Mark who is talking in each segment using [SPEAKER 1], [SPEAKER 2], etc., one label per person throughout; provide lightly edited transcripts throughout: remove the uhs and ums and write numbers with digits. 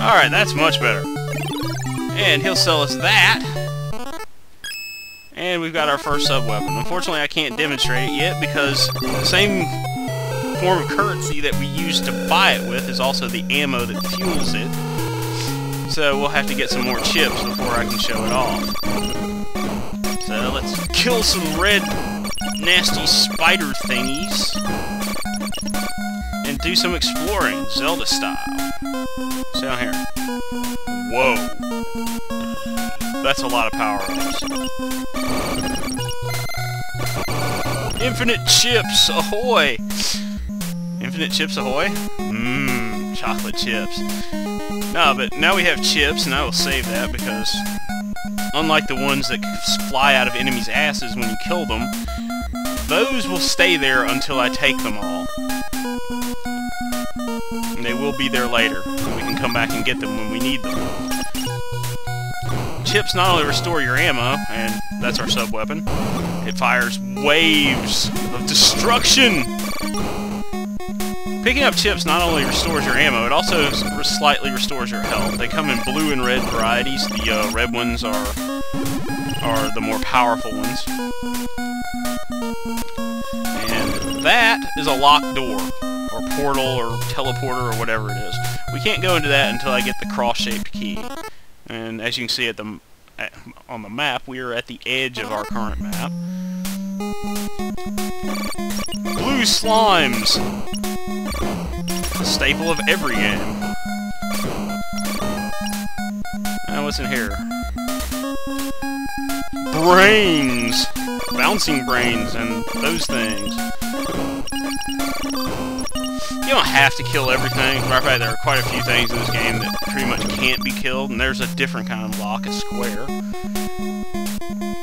[SPEAKER 1] Alright, that's much better. And he'll sell us that. And we've got our first sub-weapon. Unfortunately, I can't demonstrate it yet because the same form of currency that we used to buy it with is also the ammo that fuels it. So we'll have to get some more chips before I can show it off. So let's kill some red, nasty spider thingies. And do some exploring, Zelda style. So down here. Whoa. That's a lot of power-ups. Infinite chips, ahoy! Infinite chips, ahoy? Mmm, chocolate chips. No, but now we have chips, and I will save that because unlike the ones that fly out of enemies' asses when you kill them, those will stay there until I take them all. And they will be there later, and we can come back and get them when we need them. Chips not only restore your ammo, and that's our sub-weapon, it fires waves of destruction! Picking up chips not only restores your ammo, it also slightly restores your health. They come in blue and red varieties. The red ones are the more powerful ones. And that is a locked door, or portal, or teleporter, or whatever it is. We can't go into that until I get the cross-shaped key. And as you can see on the map, we are at the edge of our current map. Blue slimes! A staple of every game. Now what's in here? Brains! Bouncing brains and those things. You don't have to kill everything. Matter of fact, there are quite a few things in this game that pretty much can't be killed, and there's a different kind of block, a square.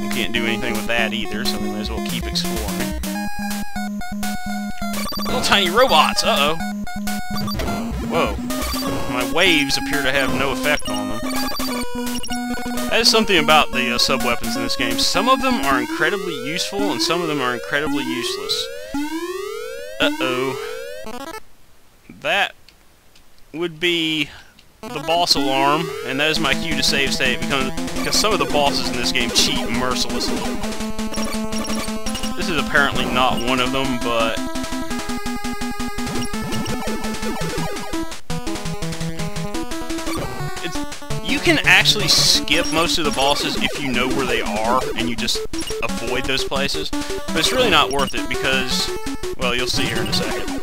[SPEAKER 1] We can't do anything with that either, so we may as well keep exploring. Little tiny robots! Uh-oh! Whoa. My waves appear to have no effect on them. That is something about the sub-weapons in this game. Some of them are incredibly useful, and some of them are incredibly useless. Uh-oh. That would be the boss alarm, and that is my cue to save state, because some of the bosses in this game cheat mercilessly. This is apparently not one of them, but you can actually skip most of the bosses if you know where they are, and you just avoid those places. But it's really not worth it because, well, you'll see here in a second.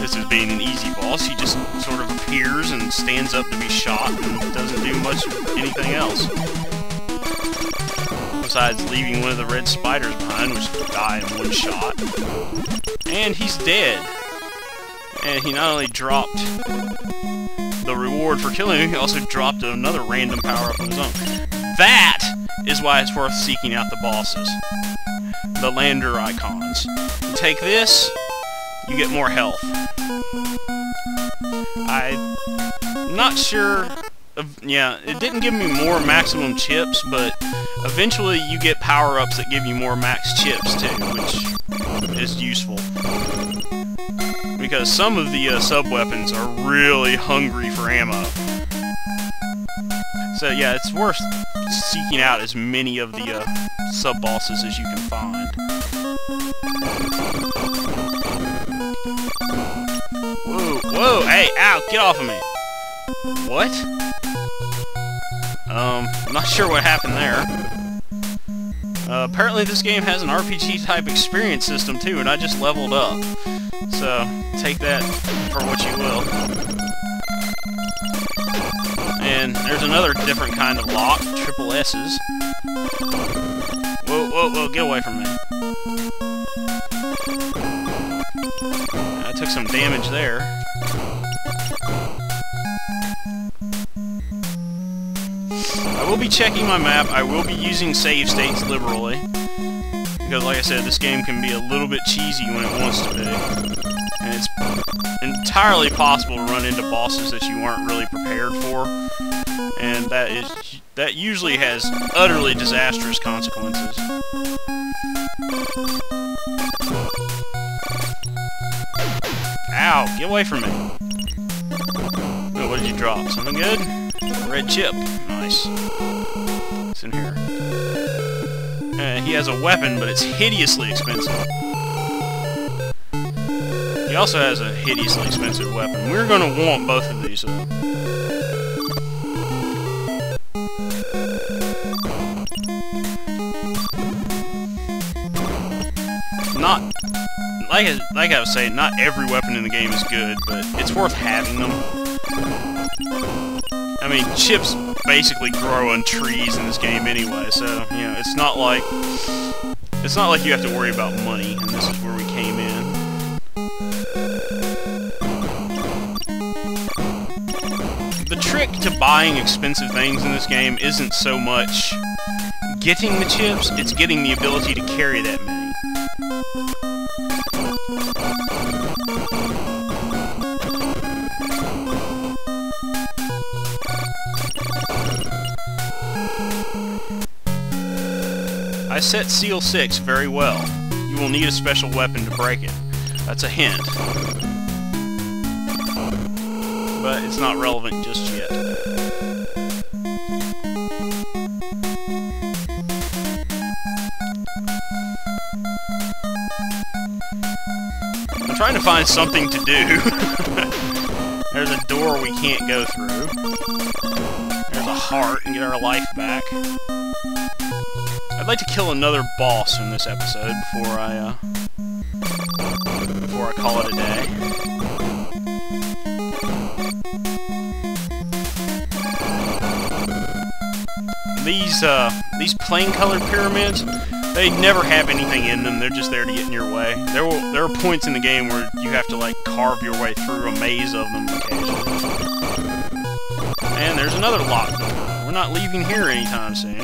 [SPEAKER 1] This is being an easy boss. He just sort of appears and stands up to be shot and doesn't do much anything else. Besides leaving one of the red spiders behind, which will die in one shot. And he's dead. And he not only dropped the reward for killing him, he also dropped another random power-up of his own. That is why it's worth seeking out the bosses. The lander icons. You take this, you get more health. I'm not sure... yeah, it didn't give me more maximum chips, but eventually you get power-ups that give you more max chips too, which is useful. Because some of the sub-weapons are really hungry for ammo. So yeah, it's worth seeking out as many of the sub-bosses as you can find. Whoa, whoa, hey, ow, get off of me! What? I'm not sure what happened there. Apparently this game has an RPG-type experience system too, and I just leveled up. So, take that for what you will. And there's another different kind of lock, triple S's. Whoa, whoa, whoa, get away from me. I took some damage there. I will be checking my map. I will be using save states liberally. Because, like I said, this game can be a little bit cheesy when it wants to be. And it's entirely possible to run into bosses that you aren't really prepared for. And that is that usually has utterly disastrous consequences. Ow! Get away from me! Oh, what did you drop? Something good? Red chip. Nice. What's in here? He has a weapon, but it's hideously expensive. He also has a hideously expensive weapon. We're gonna want both of these, though. Not... Like I was saying, not every weapon in the game is good, but it's worth having them. I mean, chips basically grow on trees in this game anyway, so, you know, it's not like you have to worry about money, and this is where we came in. The trick to buying expensive things in this game isn't so much getting the chips, it's getting the ability to carry that many. I set Seal 6 very well. You will need a special weapon to break it. That's a hint. But it's not relevant just yet. I'm trying to find something to do. There's a door we can't go through. There's a heart and get our life back. I'd like to kill another boss in this episode before I call it a day. These plain colored pyramids, they never have anything in them. They're just there to get in your way. There are points in the game where you have to like carve your way through a maze of them occasionally. And there's another locked door. We're not leaving here anytime soon.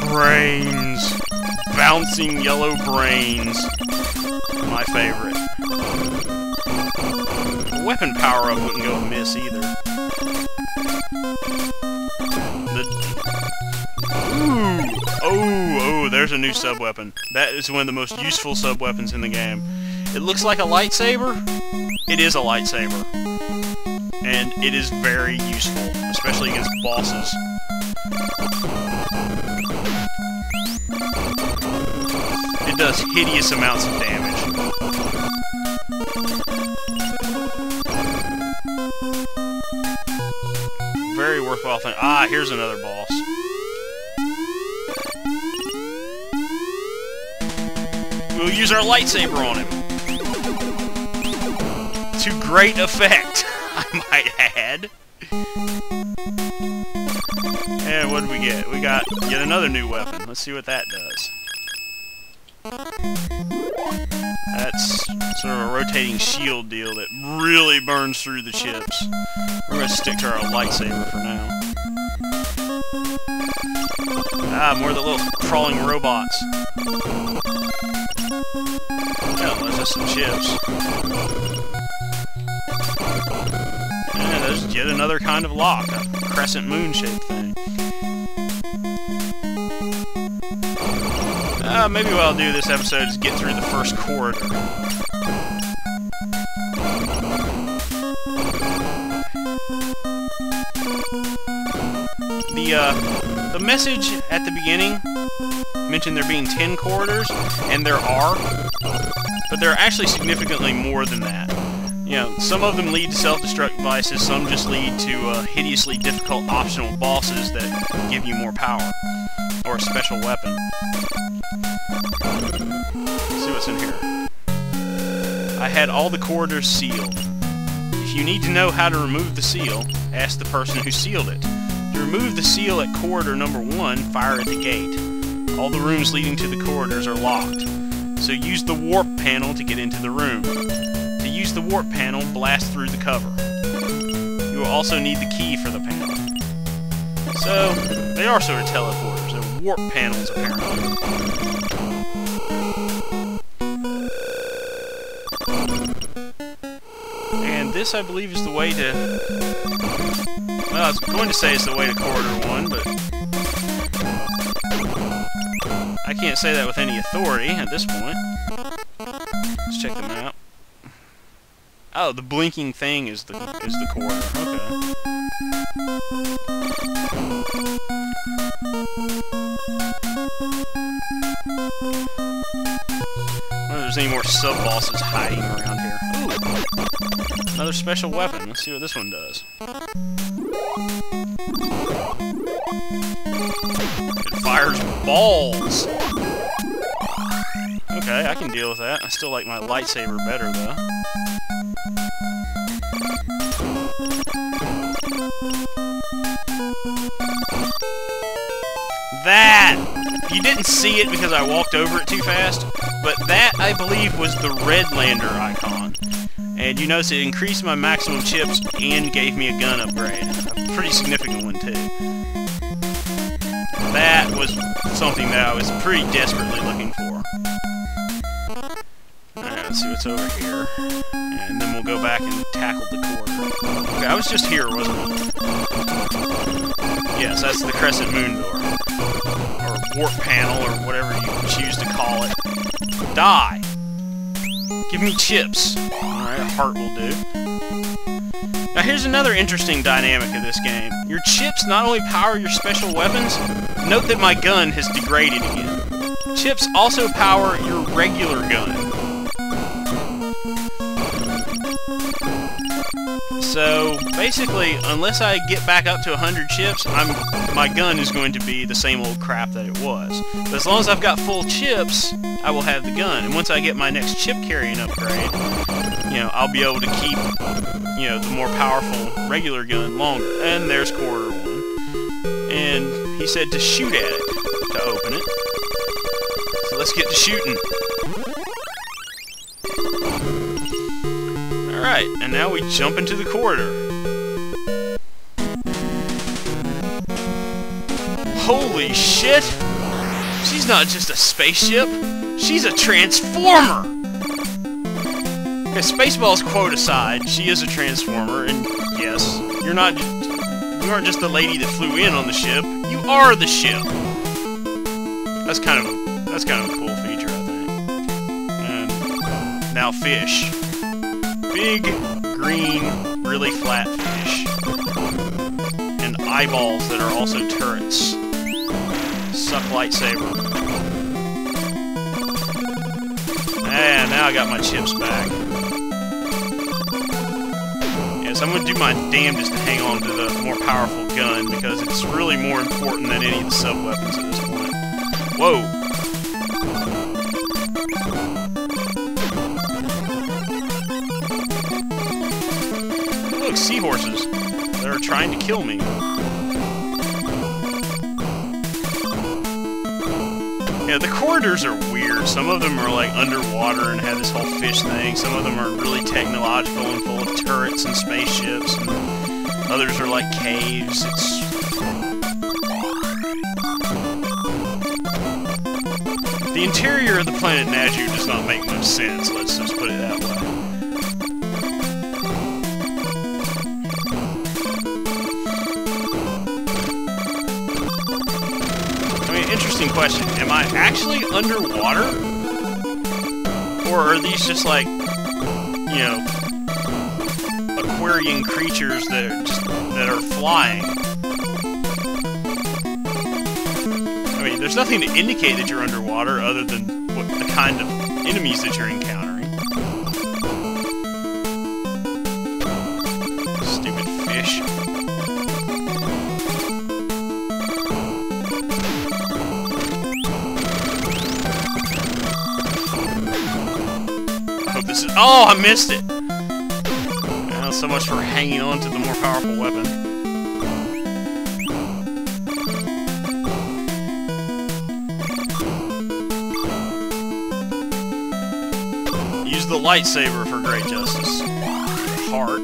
[SPEAKER 1] Brains! Bouncing yellow brains. My favorite. The weapon power-up wouldn't go amiss either. Oh, there's a new sub-weapon. That is one of the most useful sub-weapons in the game. It looks like a lightsaber. It is a lightsaber. And it is very useful, especially against bosses. It does hideous amounts of damage. Very worthwhile thing. Ah, here's another boss. We'll use our lightsaber on him. To great effect, I might add. And what did we get? We got yet another new weapon. Let's see what that does. That's sort of a rotating shield deal that really burns through the chips. We're going to stick to our lightsaber for now. Ah, more of the little crawling robots. Yeah, there's just some chips. And there's yet another kind of lock, a crescent moon-shaped thing. Maybe what I'll do this episode is get through the first corridor. The message at the beginning mentioned there being 10 corridors, and there are, but there are actually significantly more than that. You know, some of them lead to self-destruct devices, some just lead to hideously difficult optional bosses that give you more power, or a special weapon. Let's see what's in here. I had all the corridors sealed. If you need to know how to remove the seal, ask the person who sealed it. To remove the seal at corridor number 1, fire at the gate. All the rooms leading to the corridors are locked, so use the warp panel to get into the room. To use the warp panel, blast through the cover. You will also need the key for the panel. So, they are sort of teleporters. They're warp panels, apparently. And this, I believe, is the way to... Well, I was going to say it's the way to Corridor 1, but... I can't say that with any authority at this point. Let's check the map. Oh, the blinking thing is the corridor. Okay. I wonder if there's any more sub-bosses hiding around here. Ooh! Another special weapon. Let's see what this one does. It fires balls! Okay, I can deal with that. I still like my lightsaber better, though. That! You didn't see it because I walked over it too fast, but that, I believe, was the red lander icon. And you notice it increased my maximum chips and gave me a gun upgrade. A pretty significant one, too. That was something that I was pretty desperately looking for. Alright, let's see what's over here. And then we'll go back and tackle the corridor. Okay, I was just here, wasn't it? Yes, that's the Crescent Moon door. Or warp panel, or whatever you choose to call it. Die! Give me chips. Alright, a heart will do. Now here's another interesting dynamic of this game. Your chips not only power your special weapons, note that my gun has degraded again. Chips also power your regular gun. So, basically, unless I get back up to 100 chips, my gun is going to be the same old crap that it was. But as long as I've got full chips, I will have the gun. And once I get my next chip carrying upgrade, you know, I'll be able to keep, you know, the more powerful regular gun longer. And there's Corridor 1. And he said to shoot at it to open it. So let's get to shooting. Alright, and now we jump into the corridor. Holy shit! She's not just a spaceship, she's a transformer! Okay, Spaceballs quote aside, she is a transformer, and yes, you aren't just the lady that flew in on the ship, you are the ship! That's kind of a cool feature, I think. And now fish. Big, green, really flat fish. And eyeballs that are also turrets. Suck lightsaber. And now I got my chips back. Yes, I'm going to do my damnedest to hang on to the more powerful gun, because it's really more important than any of the sub-weapons at this point. Whoa! Look, seahorses that are trying to kill me. Yeah, the corridors are weird. Some of them are like underwater and have this whole fish thing. Some of them are really technological and full of turrets and spaceships. And others are like caves. The interior of the planet NAJU does not make much sense, let's just put it that way. Interesting question. Am I actually underwater? Or are these just like, you know, aquarian creatures that are flying? I mean, there's nothing to indicate that you're underwater other than the kind of enemies that you're encountering. Stupid fish. Oh, I missed it! Well, so much for hanging on to the more powerful weapon. Use the lightsaber for great justice. Heart.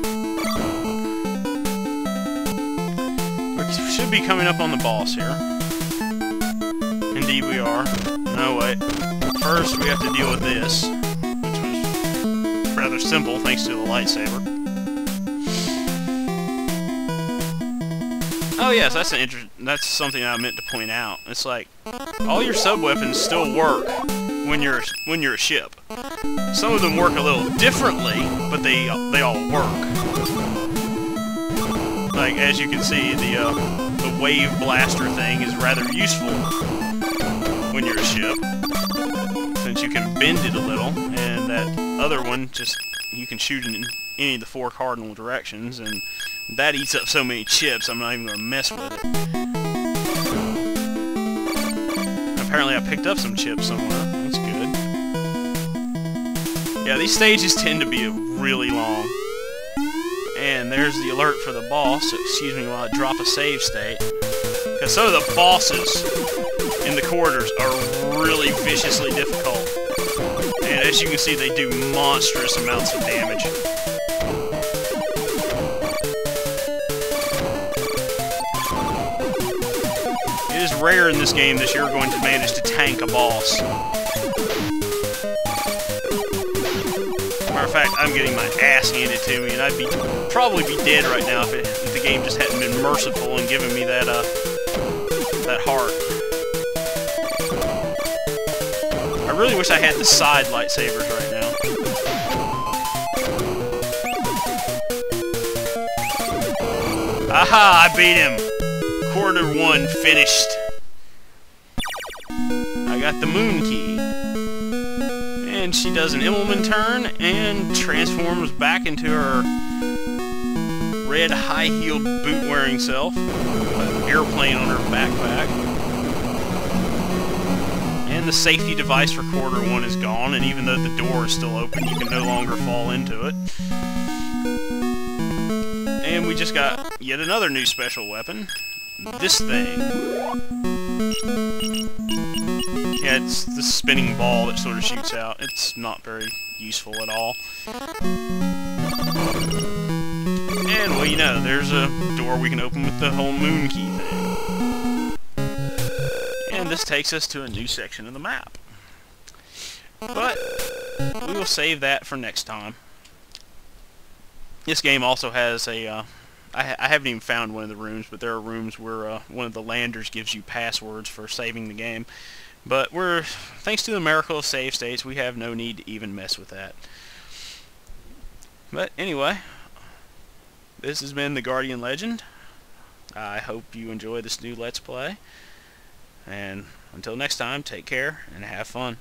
[SPEAKER 1] We should be coming up on the boss here. Indeed we are. No, wait. First we have to deal with this. Rather simple, thanks to the lightsaber. Oh yes, that's something I meant to point out. It's like all your sub-weapons still work when you're a ship. Some of them work a little differently, but they all work. Like as you can see, the wave blaster thing is rather useful when you're a ship, since you can bend it a little, and that other one just you can shoot in any of the 4 cardinal directions, and that eats up so many chips, I'm not even going to mess with it. Apparently I picked up some chips somewhere. That's good. Yeah, these stages tend to be really long. And there's the alert for the boss. Excuse me while I drop a save state. Because some of the bosses in the corridors are really viciously difficult. And as you can see, they do monstrous amounts of damage. It is rare in this game that you're going to manage to tank a boss. Matter of fact, I'm getting my ass handed to me, and I'd probably be dead right now if the game just hadn't been merciful and given me that heart. I really wish I had the side lightsabers right now. Aha! I beat him! Quarter 1 finished. I got the moon key. And she does an Immelman turn and transforms back into her red high-heeled boot-wearing self with an airplane on her backpack. And the safety device for quarter 1 is gone, and even though the door is still open, you can no longer fall into it. And we just got yet another new special weapon. This thing. Yeah, it's the spinning ball that sort of shoots out. It's not very useful at all. And, well, you know, there's a door we can open with the whole moon key thing. And this takes us to a new section of the map. But we will save that for next time. This game also has a... I haven't even found one of the rooms, but there are rooms where one of the landers gives you passwords for saving the game. But thanks to the miracle of save states, we have no need to even mess with that. But anyway, this has been the Guardian Legend. I hope you enjoy this new Let's Play. And until next time, take care and have fun.